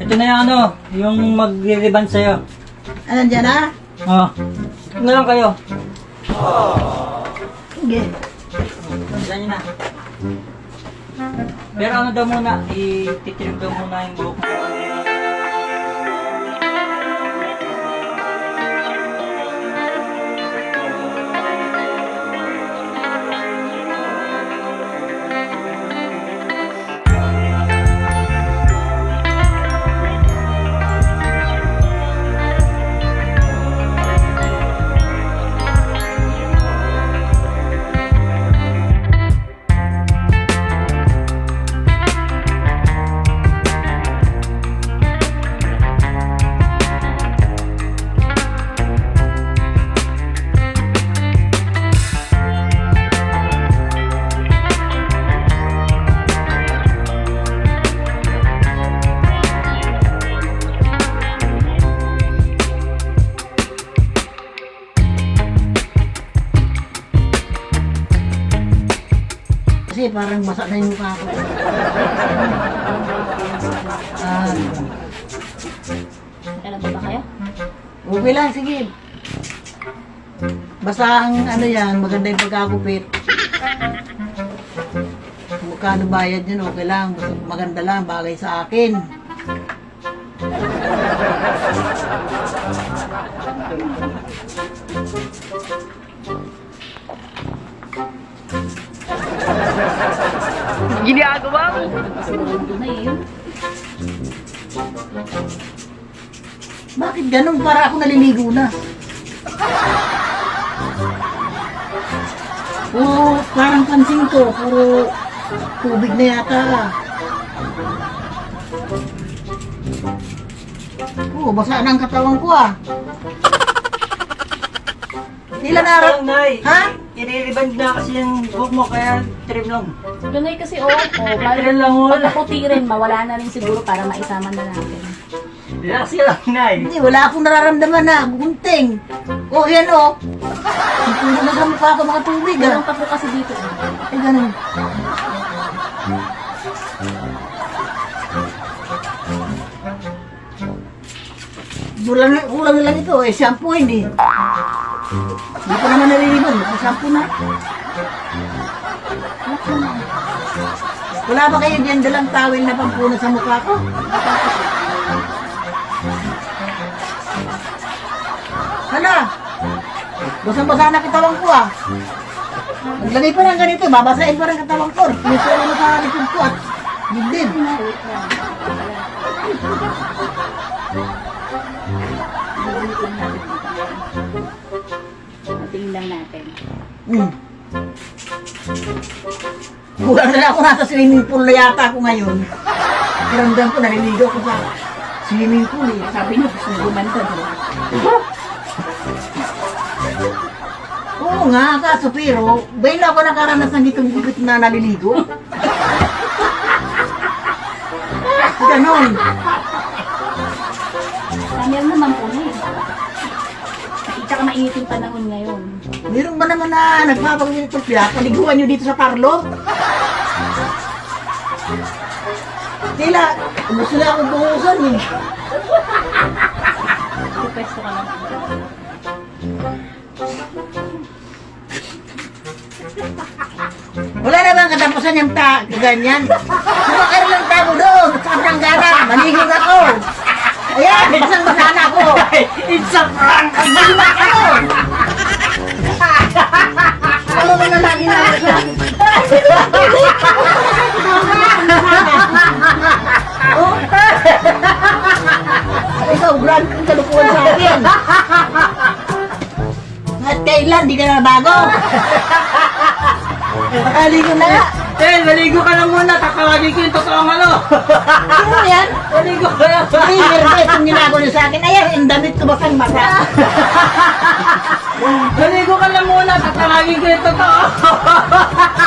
Ito na yung ano, yung magre-reban sa'yo. Alam dyan na? Oh. Ngayon kayo. Sige. Diyan na. Pero ano daw muna, ititinig daw muna yung buhok mo. Kasi parang basa na yung mukha ko. Ah, Alam ba kayo? okay lang, sige. Basta ang ano yan, maganda yung pagkakupit. Magkano bayad yun, okay lang. Basta maganda lang, bagay sa akin. Ginagawa mo? Sigurado na yun. Bakit ganun? Para ako naliligo na. Oo, parang pansin ko, puro tubig na yata. Oo, basa na ang katawan ko ah. Ilan araw? Nay. Ha? I-reband na kasi yung buhok mo, kaya trim lang. Ganay kasi Trim lang mo. pag naputi rin, mawala na rin siguro para maisama na natin. Relax lang, Nay. Hindi, wala akong nararamdaman na. Gunting. O, yan o. Hindi na sa mukha ko mga tubig ah. Ganun pa po kasi dito. Eh, ganun. Kulang na lang ito eh. Shampoo hindi. Hindi ko naman naliliban. Shampoo na. Wala ba kayo dyan dalang tawel na pampuno sa mukha ko? Hala! Basang-basa na katawan ko ah. Maglagay pa ng ganito, babasahin pa ng katawan ko. Pinusulo mo sa likod ko at dibdib. Tingin lang natin. Kulang na lang ako nasa swimming pool na yata ako ngayon. Kiramdam ko, naliligo ako sa swimming pool eh. Sabi niyo, gusto niyo gumanda, di ba? Oo nga, kaso pero, baila ako nakaranas ng gitong-git na naliligo. Ganon. Meron naman po na eh. Nakita ka mainit yung panahon ngayon. Meron ba naman na nagpapagwilito sila? Paliguan nyo dito sa parlor? Sila, gusto na akong buhusan eh. Request ka lang. Wala na bang katapusan yung ganyan? Sumakar lang tabo doon, sobrang gana, maligog ako. Ayan, basang-basa na ako. It's a prank! Maligog ako. Ano ba na lagi na ako sa akin? Oh. Ikaw, brand kong kalukuhan sa akin. At kailan, di ka na bago. Nakaligo na nga. Maligo ka na muna, tatawagin ko yung totoong ano. Ano yan? Maligo ka na. Ay, meron ba itong ginagawa niyo sa akin? Ayan, ang damit ko basang basa. Maligo ka na muna, tatawagin ko yung totoo.